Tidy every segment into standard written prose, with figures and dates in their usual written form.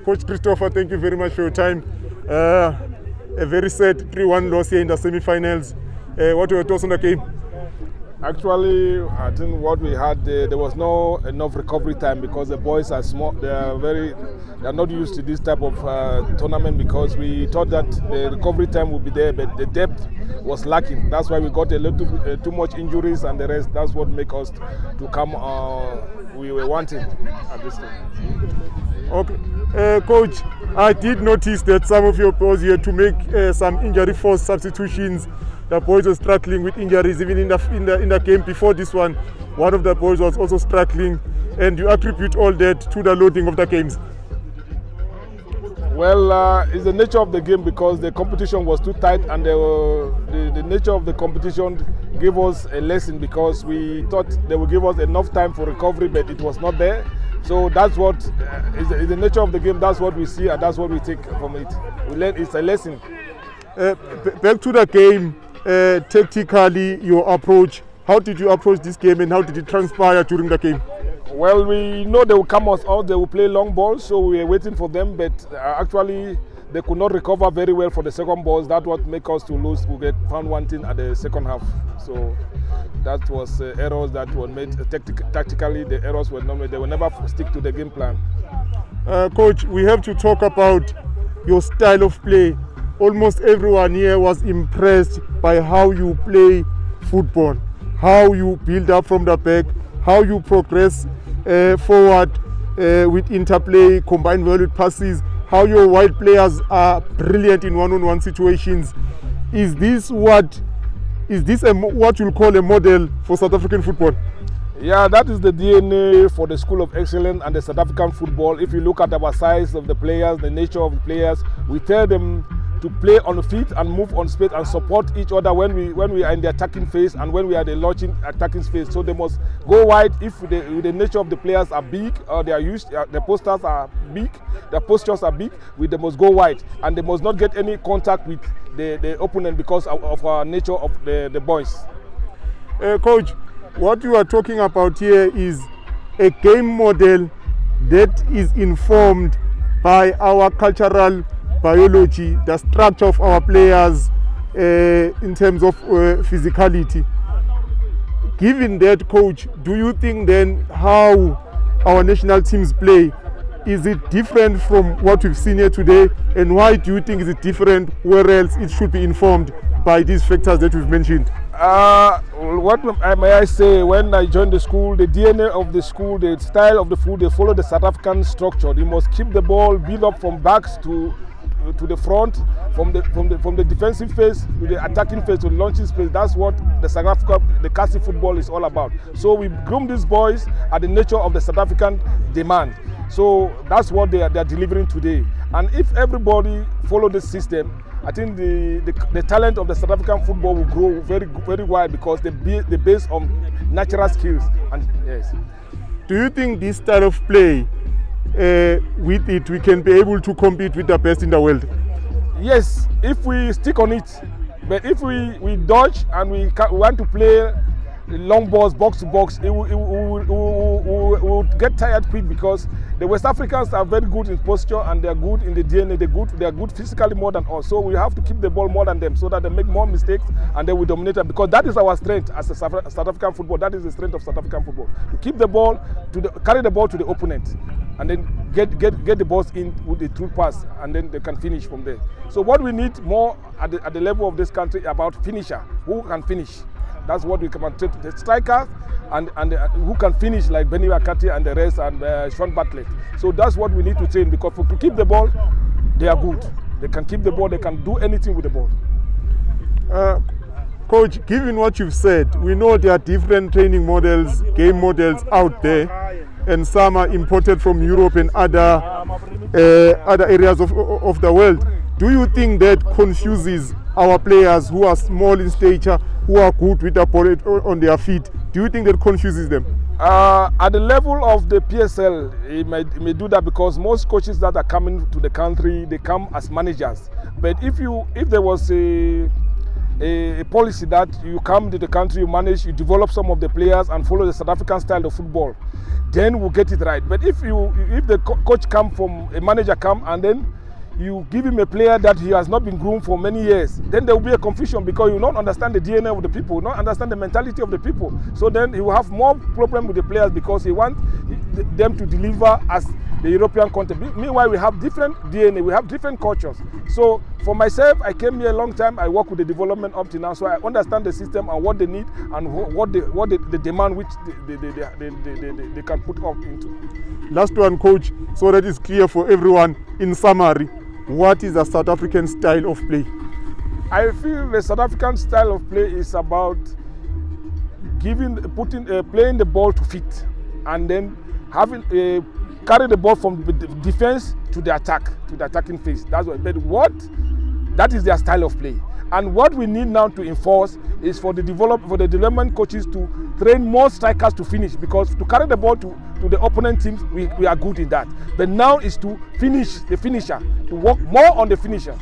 Coach Christopher, thank you very much for your time. A very sad 3-1 loss here in the semi-finals. What were your thoughts on the game? Actually, I think what we had, there was no enough recovery time because the boys are small. They are not used to this type of tournament because we thought that the recovery time would be there, but the depth was lacking. That's why we got a little too much injuries and the rest. That's what make us to come. We were wanting at this time. Okay, Coach, I did notice that some of your boys here to make some injury force substitutions. The boys were struggling with injuries even in the game before this one. One of the boys was also struggling, and you attribute all that to the loading of the games. Well, it's the nature of the game because the competition was too tight, and the nature of the competition gave us a lesson because we thought they would give us enough time for recovery, but it was not there. So that's what is the nature of the game. That's what we see, and that's what we take from it. We learn it's a lesson. Back to the game. Tactically, your approach. How did you approach this game and how did it transpire during the game? Well, we know they will come us out, they will play long balls, so we were waiting for them, but actually they could not recover very well for the second balls. That's what made us to lose. We get found wanting at the second half. So that was errors that were made tactically. The errors were not made. They will never stick to the game plan. Coach, we have to talk about your style of play. Almost everyone here was impressed by how you play football, how you build up from the back, how you progress forward with interplay, combined valued passes, how your wide players are brilliant in one-on-one situations. Is this what you'll call a model for South African football? Yeah, that is the DNA for the School of Excellence and the South African football. If you look at our size of the players, the nature of the players, we tell them to play on the feet and move on space and support each other when we are in the attacking phase and when we are the launching attacking phase. So they must go wide if the nature of the players are big or they are used, the posters are big, the postures are big, they must go wide and they must not get any contact with the opponent because of our nature of the boys. Coach, what you are talking about here is a game model that is informed by our cultural biology, the structure of our players in terms of physicality. Given that, Coach, do you think then how our national teams play, is it different from what we've seen here today? And why do you think is it different, where else it should be informed by these factors that we've mentioned? What may I say, when I joined the school, the DNA of the school, the style of the food, they follow the South African structure. They must keep the ball, build up from backs to the front, from the defensive phase to the attacking phase to the launching phase. That's what the South Africa, the Kasi football is all about. So we groom these boys at the nature of the South African demand. So that's what they are delivering today. And if everybody follow this system, I think the talent of the South African football will grow very, very wide because they base on natural skills. And yes. Do you think this style of play, with it, we can be able to compete with the best in the world? Yes, if we stick on it. But if we dodge and we want to play long balls, box to box, we will get tired quick because the West Africans are very good in posture and they are good in the DNA. They are good physically more than us. So we have to keep the ball more than them so that they make more mistakes and they will dominate them because that is our strength as a South African football. That is the strength of South African football. To keep the ball, carry the ball to the opponent and then get the balls in with the true pass and then they can finish from there. So what we need more at the level of this country about finisher, who can finish. That's what we can take the strikers and who can finish like Benny Wakati and the rest and Sean Bartlett. So that's what we need to train because to keep the ball, they are good. They can keep the ball, they can do anything with the ball. Coach, given what you've said, we know there are different training models, game models out there, and some are imported from Europe and other areas of the world. Do you think that confuses our players who are small in stature, who are good with the ball on their feet? Do you think that confuses them? At the level of the PSL, it may do that because most coaches that are coming to the country, they come as managers. But if there was a policy that you come to the country, you manage, you develop some of the players and follow the South African style of football, then we'll get it right. But if the coach come from, a manager come and then you give him a player that he has not been groomed for many years, then there will be a confusion because you don't understand the DNA of the people, you don't understand the mentality of the people. So then he will have more problem with the players because he wants them to deliver as the European content. Meanwhile, we have different DNA, we have different cultures. So for myself, I came here a long time, I work with the development up to now, so I understand the system and what they need and what the demand which they can put up into. Last one, coach, so that is clear for everyone. In summary, what is the South African style of play? I feel the South African style of play is about playing the ball to fit, and then having carry the ball from the defense to the attack, to the attacking phase. That's what. But that is their style of play. And what we need now to enforce is for the development coaches to train more strikers to finish, because to carry the ball to the opponent teams, we are good in that. But now is to finish the finisher, to work more on the finisher.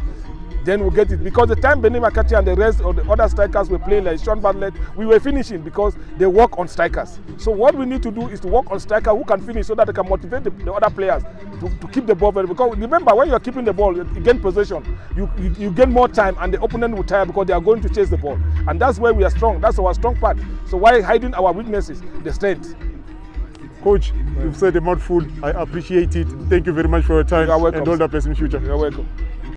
Then we'll get it. Because the time Benny McCarthy and the rest of the other strikers were playing, like Sean Bartlett, we were finishing because they work on strikers. So what we need to do is to work on strikers who can finish so that they can motivate the other players to keep the ball. Because remember, when you're keeping the ball, you gain possession, you gain more time, and the opponent will tire because they are going to chase the ball. And that's where we are strong. That's our strong part. So why hiding our weaknesses? The strength. Coach, you've said a mouthful. I appreciate it. Thank you very much for your time. You're welcome. And all the best in future. You're welcome.